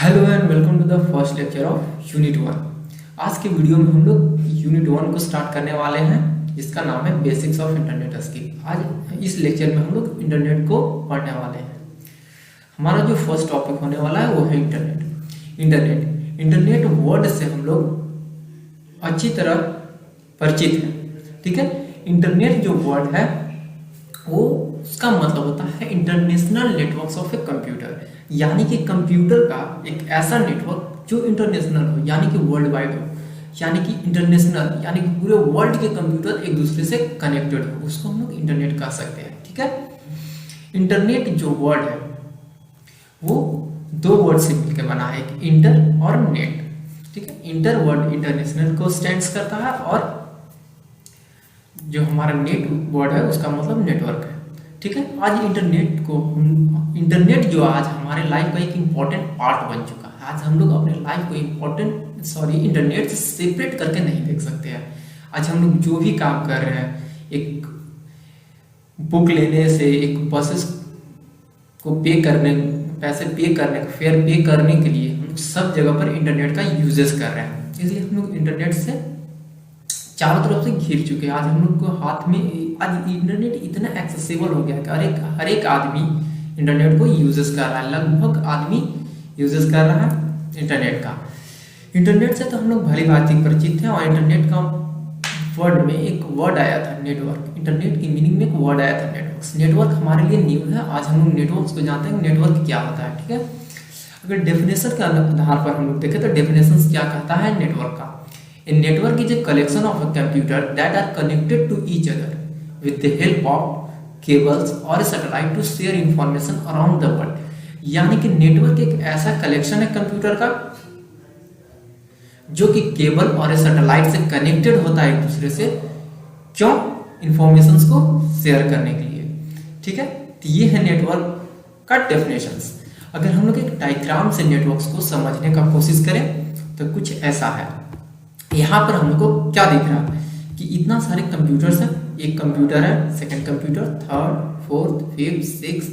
Hello and welcome to the first lecture of unit one. आज के video में हम लोग यूनिट वन को स्टार्ट करने वाले हैं, जिसका नाम है बेसिक्स ऑफ इंटरनेट स्किल। आज इस लेक्चर में हम लोग इंटरनेट को पढ़ने वाले हैं। हमारा जो फर्स्ट टॉपिक होने वाला है वो है इंटरनेट वर्ड से हम लोग अच्छी तरह परिचित हैं। ठीक है, इंटरनेट जो वर्ड है वो उसका मतलब होता है international networks of a computer, यानी कि कंप्यूटर का एक ऐसा नेटवर्क जो इंटरनेशनल हो, यानी कि वर्ल्ड वाइड हो, यानी कि इंटरनेशनल, यानी कि पूरे वर्ल्ड के कंप्यूटर एक दूसरे से कनेक्टेड हो, उसको हम लोग इंटरनेट कह सकते हैं। ठीक है, इंटरनेट जो वर्ड है वो दो वर्ड से मिलकर बना है, एक इंटर और नेट। ठीक है, इंटर वर्ड इंटरनेशनल को स्टैंड्स करता है और जो हमारा नेट वर्ड है उसका मतलब नेटवर्क है। ठीक है, आज इंटरनेट जो आज हमारे लाइफ का एक इम्पॉर्टेंट पार्ट बन चुका है। आज हम लोग अपने लाइफ को इंटरनेट से सेपरेट करके नहीं देख सकते हैं। आज हम लोग जो भी काम कर रहे हैं, एक बुक लेने से, एक बसेस को पैसे पे करने, फेयर पे करने के लिए हम लोग सब जगह पर इंटरनेट का यूजेस कर रहे हैं। इसलिए हम लोग इंटरनेट से चारों तरफ से घिर चुके हैं। आज हम लोग को हाथ में आज इंटरनेट इतना एक्सेसिबल हो गया है कि हर एक आदमी इंटरनेट को यूजेस कर रहा है। लगभग आदमी यूजेस कर रहा है इंटरनेट का। इंटरनेट से तो हम लोग भली भांति परिचित हैं और इंटरनेट का वर्ड में एक वर्ड आया था नेटवर्क। इंटरनेट की मीनिंग में एक वर्ड आया था नेटवर्क। नेटवर्क हमारे लिए न्यू है। आज हम लोग नेटवर्क को जानते हैं नेटवर्क क्या होता है। ठीक है, अगर डेफिनेशन के आधार पर हम लोग देखें तो डेफिनेशन क्या कहता है नेटवर्क का। A network is a collection of a computer that are connected to each other with the help of cables or a satellite to share information around the world। यानी कि नेटवर्क एक ऐसा collection है computer का जो कि cable और satellite से कनेक्टेड होता है एक दूसरे से। क्यों? इंफॉर्मेशंस को शेयर करने के लिए। ठीक है, तो ये है नेटवर्क का डेफिनेशंस। अगर हम लोग एक डायग्राम से नेटवर्क्स को समझने का कोशिश करें तो कुछ ऐसा है। यहाँ पर हमको क्या दिख रहा है कि इतना सारे कंप्यूटर्स हैं। एक कंप्यूटर है, second computer, third, fourth, fifth, six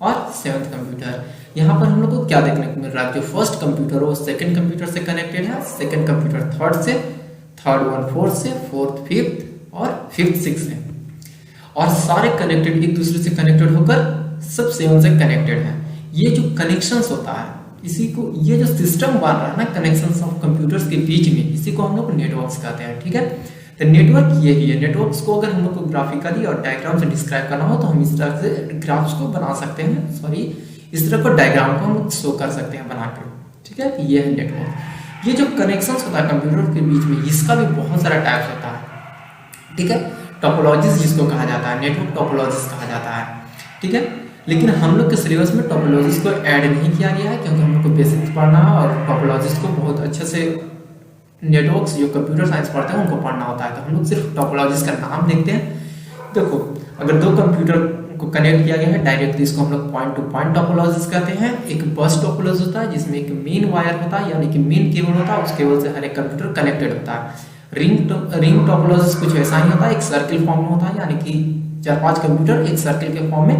और सेवंथ कंप्यूटर। यहाँ पर हम लोग को क्या देखने को मिल रहा है? जो फर्स्ट कंप्यूटर वो सेकंड कंप्यूटर से कनेक्टेड है, सेकंड कंप्यूटर थर्ड से, थर्ड वन फोर्थ से, फोर्थ फिफ्थ और फिफ्थ सिक्स से, और सारे कनेक्टेड एक दूसरे से कनेक्टेड होकर सब सेवन से कनेक्टेड है। ये जो कनेक्शंस होता है, इसी को, ये जो सिस्टम बन रहा है ना कनेक्शंस ऑफ कंप्यूटर्स के बीच में, इसी को हम लोग नेटवर्क्स कहते हैं। ठीक है, तो नेटवर्क यही है। नेटवर्क्स को अगर हम लोग को ग्राफिकली और डायग्राम से डिस्क्राइब करना हो तो हम इस तरह से ग्राफ्स को बना सकते हैं, इस तरह को डायग्राम को हम शो कर सकते हैं बना के। ठीक है, ये है नेटवर्क। ये जो कनेक्शंस होता है कंप्यूटर के बीच में, इसका भी बहुत सारा टाइप्स होता है। ठीक है, टोपोलॉजीज जिसको कहा जाता है, नेटवर्क टोपोलॉजीज कहा जाता है। ठीक है, लेकिन हम लोग के सिलेबस में टोपोलॉजीज को ऐड नहीं किया गया है, क्योंकि हम लोग को बेसिक्स पढ़ना है और टोपोलॉजीज को बहुत अच्छे से नेटवर्क्स जो कंप्यूटर साइंस पढ़ते हैं उनको पढ़ना होता है। तो हम लोग सिर्फ टोपोलॉजीज का नाम देखते हैं। देखो, अगर दो कंप्यूटर को कनेक्ट किया गया है डायरेक्टली, इसको हम लोग पॉइंट टू पॉइंट टोपोलॉजीज कहते हैं। एक बस टोपोलॉजी होता है जिसमें एक मेन वायर होता है, यानी कि मेन केबल होता है, उस केबल से हर एक कंप्यूटर कनेक्टेड होता है। रिंग टोपोलॉजीज कुछ ऐसा ही होता है, एक सर्किल फॉर्म में होता है, यानी कि 4-5 कंप्यूटर एक सर्किल के फॉर्म में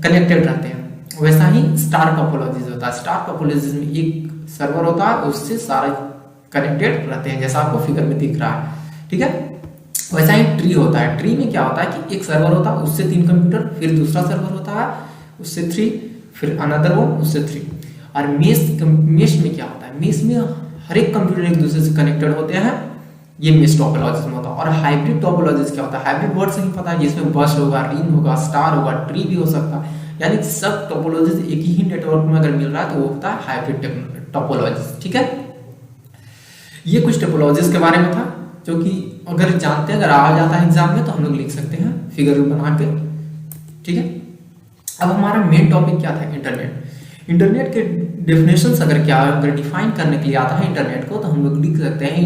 कनेक्टेड रहते हैं। वैसा ही स्टार टोपोलॉजीज होता है। स्टार टोपोलॉजीज में एक सर्वर होता है, उससे सारे कनेक्टेड रहते हैं, जैसा आपको फिगर में दिख रहा है। ठीक है, वैसा ही ट्री होता है। ट्री में क्या होता है कि एक सर्वर होता है, उससे 3 कंप्यूटर, फिर दूसरा सर्वर होता है, उससे 3, फिर अनदर वन, उससे 3। और मेश में क्या होता है? मेश में हर एक कंप्यूटर एक दूसरे से कनेक्टेड होते हैं, ये मेश टोपोलॉजीज में होता है। और हाइब्रिड टोपोलॉजीज क्या होता है? हाइब्रिड वर्ड से ही पता है, जिसमें बस होगा, रिंग होगा, स्टार होगा, ट्री भी हो सकता है, यानी सब टोपोलॉजीज एक ही नेटवर्क में अगर मिल रहा है तो वो होता है हाइब्रिड टोपोलॉजीज। ठीक है, ये कुछ टोपोलॉजीज के बारे में था जो कि अगर जानते हैं, अगर आ जाता है एग्जाम में तो हम लोग लिख सकते हैं फिगर बना के। ठीक है, अब हमारा मेन टॉपिक क्या था? इंटरनेट के डेफिनेशंस अगर डिफाइन करने के लिए आता है इंटरनेट को, तो हम लोग लिख सकते हैं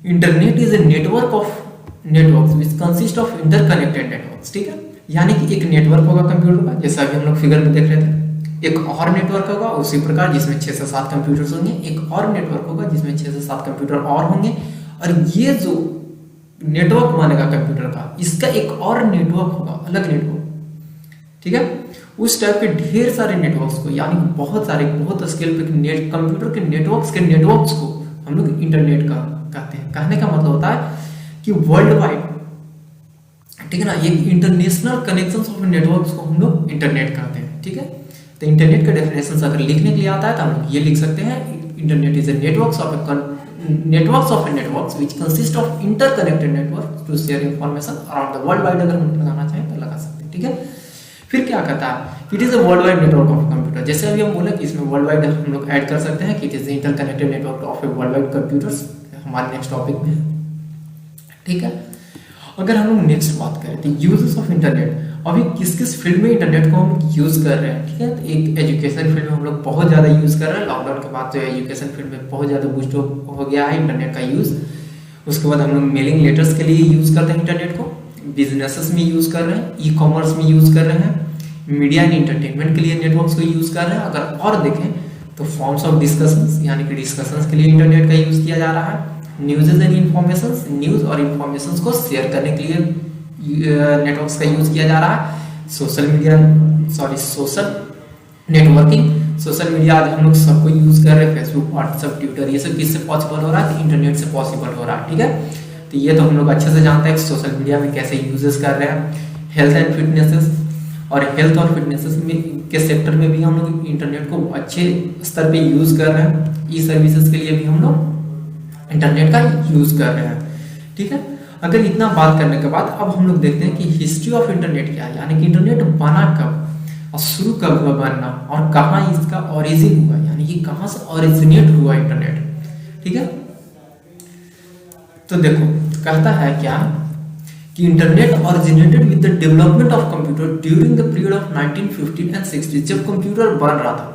internet is a network of networks which consist of interconnected networks. ठीक है, यानी कि एक नेटवर्क होगा कंप्यूटर का, जैसा अभी हम लोग फिगर में देख रहे थे। एक और नेटवर्क होगा उसी प्रकार जिसमें 6 से 7 कंप्यूटर्स होंगे। एक और नेटवर्क होगा जिसमें 6 से 7 कंप्यूटर और होंगे। और ये जो नेटवर्क बनेगा कंप्यूटर का, इसका एक और नेटवर्क होगा, अलग नेटवर्क। ठीक है, उस टाइप के ढेर सारे नेटवर्क्स को, यानी कि बहुत सारे, बहुत स्केल पे कंप्यूटर के नेटवर्क्स को हम लोग इंटरनेट का कहते हैं। कहने का मतलब होता है कि वर्ल्ड वाइड, ठीक है ना, ये इंटरनेशनल कनेक्शंस ऑफ नेटवर्क्स को हम लोग इंटरनेट कहते हैं। ठीक है, तो इंटरनेट का डेफिनेशन अगर लिखने के लिए आता है तो हम लोग ये लिख सकते हैं, internet is a networks of networks which consist of interconnected networks to share information around the world wide. अगर हम लगाना चाहें तो लगा सकते हैं। ठीक है, फिर क्या कहता है, it is a world wide network of computer. जैसे अभी हम बोले कि इसमें वर्ल्ड वाइड हम लोग ऐड कर सकते हैं कि it is interconnected network of a world wide computers, हमारे नेक्स्ट टॉपिक में। ठीक है, अगर हम लोग नेक्स्ट बात करें तो यूजेस ऑफ इंटरनेट, अभी किस किस फील्ड में इंटरनेट को हम यूज कर रहे हैं। ठीक है, तो एक एजुकेशन फील्ड में हम लोग बहुत ज़्यादा यूज कर रहे हैं। लॉकडाउन के बाद तो एजुकेशन फील्ड में बहुत ज़्यादा बूस्ट हो गया है इंटरनेट का यूज। उसके बाद हम लोग मेलिंग लेटर्स के लिए यूज करते हैं इंटरनेट को, बिजनेसेस में यूज कर रहे हैं, ई कॉमर्स में यूज कर रहे हैं, मीडिया एंड इंटरटेनमेंट के लिए नेटवर्क्स को यूज कर रहे हैं। अगर और देखें तो फॉर्म्स ऑफ डिस्कशंस, यानी कि डिस्कशंस के लिए इंटरनेट का यूज किया जा रहा है। न्यूज़ एंड इन्फॉर्मेशंस, न्यूज़ और इन्फॉर्मेशंस को शेयर करने के लिए नेटवर्क्स का यूज किया जा रहा है। सोशल नेटवर्किंग, सोशल मीडिया आज हम लोग सबको यूज कर रहे हैं, फेसबुक, व्हाट्सएप, ट्विटर, ये सब किससे पॉसिबल हो रहा है, तो इंटरनेट से पॉसिबल हो रहा है। ठीक है, तो ये तो हम लोग अच्छे से जानते हैं कि सोशल मीडिया में कैसे यूजेस कर रहे हैं। हेल्थ एंड फिटनेसेस, और हेल्थ और फिटनेसेस में के सेक्टर में भी हम लोग इंटरनेट को अच्छे स्तर पे यूज कर रहे हैं। ई सर्विसेज के लिए भी हम लोग इंटरनेट का यूज कर रहे हैं। ठीक है, अगर इतना बात करने के बाद अब हम लोग देखते हैं कि हिस्ट्री ऑफ इंटरनेट क्या है, यानी कि इंटरनेट बना कब और शुरू कब हुआ बनना और कहाँ इसका ओरिजिन हुआ, यानी कि कहाँ से ओरिजिनेट हुआ इंटरनेट। ठीक है, तो देखो कहता है क्या कि internet originated with the development of computer during the period of 1950 and 60। जब कंप्यूटर बन रहा था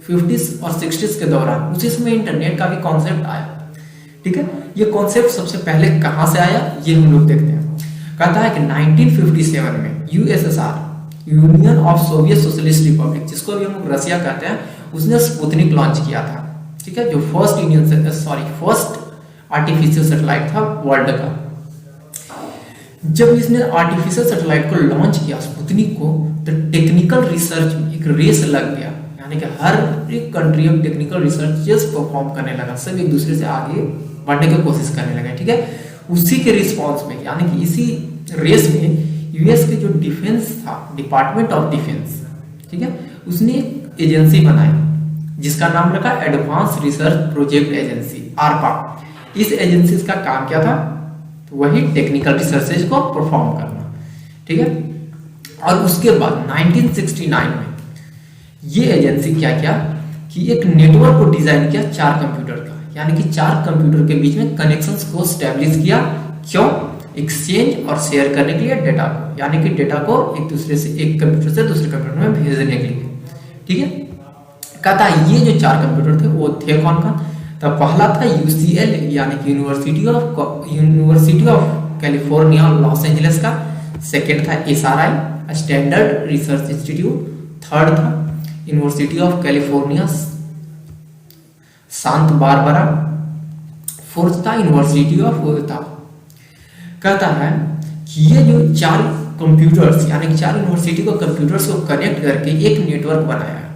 50s और 60s के दौरान, उसी समय इंटरनेट का भी कॉन्सेप्ट आया। ठीक है, ये कॉन्सेप्ट सबसे पहले कहां से आया ये हम लोग देखते हैं। कहता है कि 1957 में USSR, union of Soviet socialist Republic, जिसको भी हम लोग रसिया कहते हैं, उसने स्पुतनिक लॉन्च किया था। ठीक है, जो फर्स्ट आर्टिफिशियल सैटेलाइट था वर्ल्ड का। जब इसने आर्टिफिशियल सैटेलाइट को लॉन्च किया स्पुतनिक को, तो टेक्निकल रिसर्च में एक रेस लग गया, यानी कि हर एक कंट्री अब टेक्निकल रिसर्चेस परफॉर्म करने लगा, सब एक दूसरे से आगे बढ़ने की कोशिश करने लगे। ठीक है, उसी के रिस्पॉन्स में, यानी कि इसी रेस में यूएस के जो डिफेंस था, डिपार्टमेंट ऑफ डिफेंस, ठीक है, उसने एक एजेंसी बनाई जिसका नाम रखा एडवांस रिसर्च प्रोजेक्ट एजेंसी, आरपा। इस एजेंसी का काम क्या था, तो वही टेक्निकल रिसर्चेज को परफॉर्म करना। ठीक है, और उसके बाद 1969 में ये एजेंसी क्या किया कि एक नेटवर्क को डिजाइन किया 4 कंप्यूटर का, यानी कि 4 कंप्यूटर के बीच में कनेक्शंस को स्टैब्लिश किया। क्यों? एक्सचेंज और शेयर करने के लिए डेटा को, यानी कि डेटा को एक दूसरे से, एक कंप्यूटर से दूसरे कंप्यूटर में भेजने के लिए। ठीक है, कहता है ये जो 4 कंप्यूटर थे वो थे कौन कौन, तो पहला था यूसीएल, यानी कि University of California Los Angeles का। सेकेंड था SRI, Standard Research Institute. Third था University of California Santa Barbara. Fourth था यूनिवर्सिटी ऑफ यूटा। कहता है कि ये जो 4 कंप्यूटर्स, यानी कि 4 यूनिवर्सिटी को कंप्यूटर्स को कनेक्ट करके एक नेटवर्क बनाया है।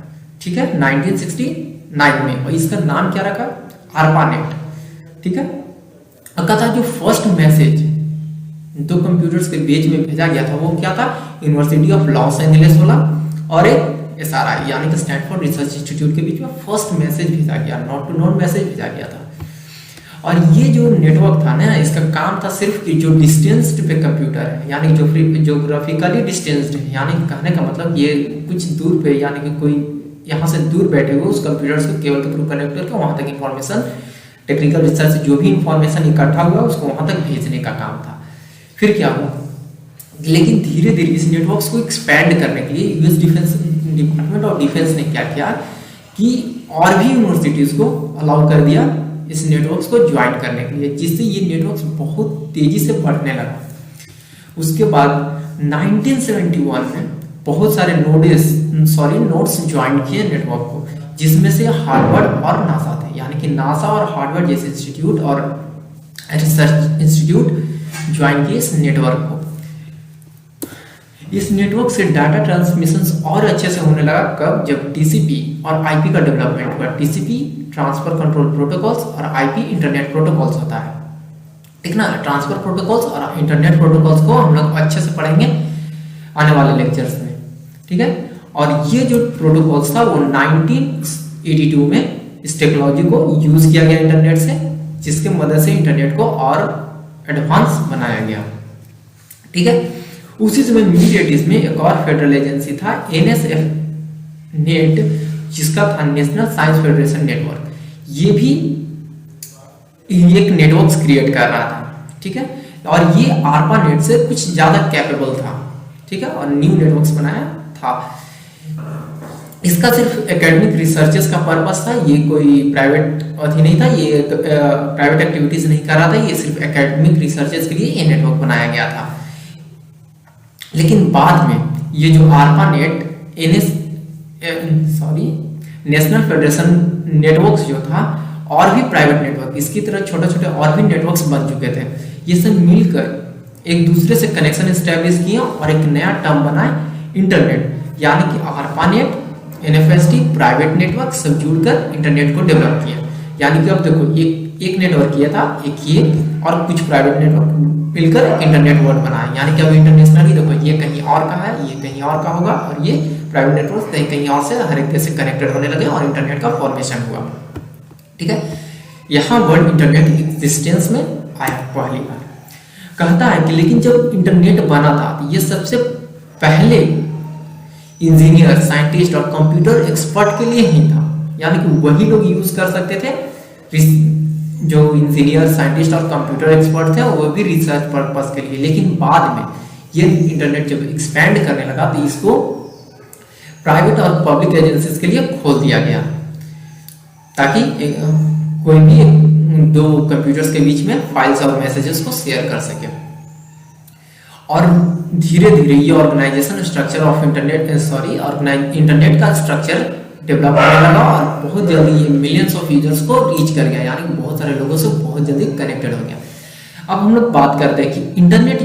ठीक है, 1969 में, और इसका नाम क्या रखा, आरपानेट। ठीक है, और कहता है जो फर्स्ट मैसेज 2 कंप्यूटर्स के बीच में भेजा गया था वो क्या था, यूनिवर्सिटी ऑफ लॉस एंजलिस वाला और एक एसआरआई, यानी कि स्टैनफोर्ड रिसर्च इंस्टीट्यूट के बीच में फर्स्ट मैसेज भेजा गया, नोट टू नोट मैसेज भेजा गया था। और ये जो नेटवर्क था ना, इसका काम था सिर्फ कि जो डिस्टेंस्ड पे कंप्यूटर है, यानी जो ज्योग्राफिकली डिस्टेंस्ड है, यानी कहने का मतलब ये कुछ दूर पे, यानी कि कोई यहाँ से दूर बैठे हुए उस कंप्यूटर से केबल के थ्रू कनेक्ट करके वहां तक इंफॉर्मेशन, टेक्निकल रिसर्च जो भी इंफॉर्मेशन इकट्ठा हुआ उसको वहां तक भेजने का काम था। फिर क्या हुआ, लेकिन धीरे धीरे इस नेटवर्क्स को एक्सपैंड करने के लिए US defence, department of defence ने क्या किया कि और भी यूनिवर्सिटीज को अलाउ कर दिया इस नेटवर्क्स को ज्वाइन करने के लिए, जिससे ये नेटवर्क्स बहुत तेजी से बढ़ने लगा। उसके बाद 1971 में बहुत सारे नोड्स ज्वाइन किए नेटवर्क को, जिसमें से हार्वर्ड और नासा थे, यानी कि नासा और हार्वर्ड जैसे इंस्टीट्यूट और रिसर्च इंस्टीट्यूट ज्वाइन किए इस नेटवर्क को। इस नेटवर्क से डाटा ट्रांसमिशन और अच्छे से होने लगा कब, जब टीसीपी और आईपी का डेवलपमेंट हुआ। टीसीपी ट्रांसफर कंट्रोल प्रोटोकॉल्स और आईपी इंटरनेट प्रोटोकॉल्स होता है, ठीक ना। ट्रांसफर प्रोटोकॉल्स और इंटरनेट प्रोटोकॉल्स को हम लोग अच्छे से पढ़ेंगे आने वाले लेक्चर्स में, ठीक है। और ये जो प्रोटोकॉल्स था वो 1982 में इस टेक्नोलॉजी को यूज किया गया इंटरनेट से, जिसके मदद से इंटरनेट को और एडवांस बनाया गया, ठीक है। उसी समय मिड 80s में एक और फेडरल एजेंसी था NSF नेट, जिसका था नेशनल साइंस फेडरेशन नेटवर्क। ये भी एक नेटवर्क क्रिएट कर रहा था, ठीक है। और ये आरपा नेट से कुछ ज्यादा कैपेबल था, ठीक है, और न्यू नेटवर्क्स बनाया था। इसका सिर्फ एकेडमिक रिसर्चेस का पर्पस था, ये कोई प्राइवेट अथी नहीं था, ये प्राइवेट एक्टिविटीज नहीं कर रहा था, ये सिर्फ एकेडमिक रिसर्चेस के लिए ये नेटवर्क बनाया गया था। लेकिन बाद में ये जो आरपा नेट नेशनल फेडरेशन नेटवर्क्स जो था, और भी प्राइवेट नेटवर्क इसकी तरह छोटे छोटे और भी नेटवर्क्स बन चुके थे, ये सब मिलकर एक दूसरे से कनेक्शन एस्टेब्लिश किए और एक नया टर्म बनाए इंटरनेट, यानी कि आरपा नेट NFST प्राइवेट नेटवर्क सब जुड़कर इंटरनेट को डेवलप किया। यानी कि अब देखो एक नेटवर्क किया था, एक ये और कुछ प्राइवेट नेटवर्क मिलकर एक इंटरनेट वर्ल्ड बनाया। यानी कि अब इंटरनेशनली देखो ये कहीं और का है, ये कहीं और का होगा, और ये प्राइवेट नेटवर्क कहीं कहीं और से हर एक देश से कनेक्टेड होने लगे और इंटरनेट का फॉर्मेशन हुआ, ठीक है। यहाँ वर्ल्ड इंटरनेट एग्जिस्टेंस में आया पहली बार। कहता है कि लेकिन जब इंटरनेट बना था तो ये सबसे पहले इंजीनियर, साइंटिस्ट और कंप्यूटर एक्सपर्ट के लिए ही था, यानी कि वही लोग यूज कर सकते थे। जो इंजीनियर, साइंटिस्ट और कंप्यूटर एक्सपर्ट थे वो भी रिसर्च पर्पस के लिए। लेकिन बाद में ये इंटरनेट जब एक्सपैंड करने लगा तो इसको प्राइवेट और पब्लिक एजेंसीज के लिए खोल दिया गया, ताकि कोई भी दो कंप्यूटर्स के बीच में फाइल्स और मैसेजेस को शेयर कर सके। और धीरे धीरे ये ऑर्गेनाइजेशन स्ट्रक्चर ऑफ इंटरनेट का स्ट्रक्चर डेवलप होने लगा और बहुत जल्दी ये मिलियंस ऑफ यूजर्स को रीच कर गया, यानी कि बहुत सारे लोगों से बहुत जल्दी कनेक्टेड हो गया। अब हम लोग बात करते हैं कि इंटरनेट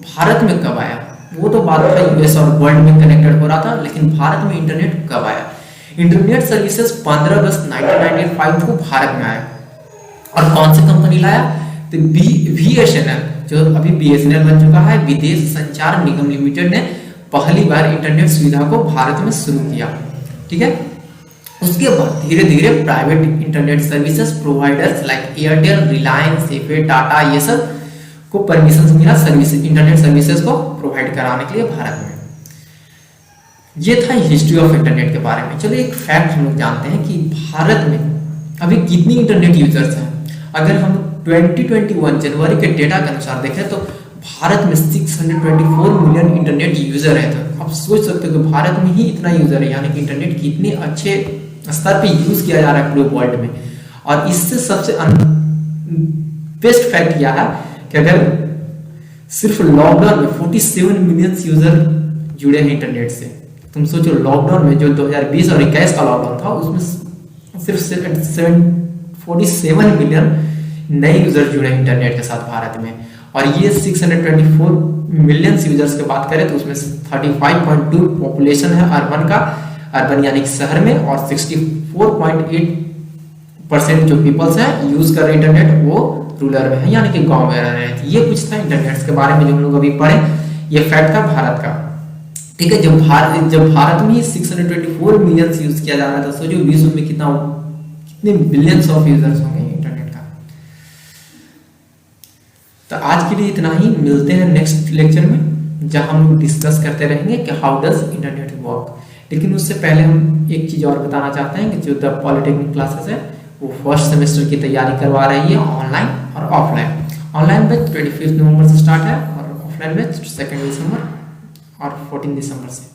भारत में कब आया। वो तो बात था यूएस और वर्ल्ड में कनेक्टेड हो रहा था, लेकिन भारत में इंटरनेट कब आया। इंटरनेट सर्विसेज 15 अगस्त 1995 को भारत में आया। और कौन सी कंपनी लाया, तो BSNL, जो अभी BSNL बन चुका है, विदेश संचार निगम लिमिटेड ने पहली बार इंटरनेट सुविधा को भारत में शुरू किया, ठीक है। उसके बाद धीरे धीरे private internet services providers like Airtel, Reliance, FA, Tata, ये सब को परमिशन मिला इंटरनेट सर्विसेज को प्रोवाइड कराने के लिए भारत में। ये था हिस्ट्री ऑफ इंटरनेट के बारे में। चलो एक फैक्ट हम लोग जानते हैं कि भारत में अभी कितनी इंटरनेट यूजर्स हैं। अगर हम 2021 जनवरी के डेटा के अनुसार देखें तो भारत में 624 मिलियन इंटरनेट यूजर है। तो आप सोच सकते हो कि भारत में ही इतना यूजर है, यानी कि इंटरनेट कितने अच्छे स्तर पे यूज किया जा रहा है पूरे वर्ल्ड में। और इससे सबसे बेस्ट फैक्ट यह है कि अगर सिर्फ लॉकडाउन में 47 मिलियन यूजर जुड़े हैं इंटरनेट से। तुम सोचो लॉकडाउन में जो 2020 और 21 का लॉकडाउन था उसमें सिर्फ 47 मिलियन नए यूजर जुड़े हैं इंटरनेट के साथ भारत में। और ये 624 मिलियन यूजर्स की बात करें तो उसमें 35.2 पॉपुलेशन है अर्बन यानी कि शहर में, और 64.8% जो पीपल्स हैं यूज कर रहे इंटरनेट वो रूरल में है, यानी कि गांव में रह रहे हैं। ये कुछ था इंटरनेट के बारे में जो हम लोग अभी पढ़े, ये फैक्ट था भारत का, ठीक है। जब भारत में ही 624 मिलियन यूज किया जा रहा था, सोचो विश्व में कितने बिलियंस ऑफ यूजर्स होंगे इंटरनेट का। तो आज के लिए इतना ही, मिलते हैं नेक्स्ट लेक्चर में जहां हम लोग डिस्कस करते रहेंगे कि हाउ डज इंटरनेट वर्क। लेकिन उससे पहले हम एक चीज और बताना चाहते हैं कि जो द पॉलिटेक्निक क्लासेस है वो फर्स्ट सेमेस्टर की तैयारी करवा रही है ऑनलाइन और ऑफलाइन। ऑनलाइन बैच 25 नवंबर से स्टार्ट है और ऑफलाइन बैच 2 दिसंबर और 14 दिसंबर से।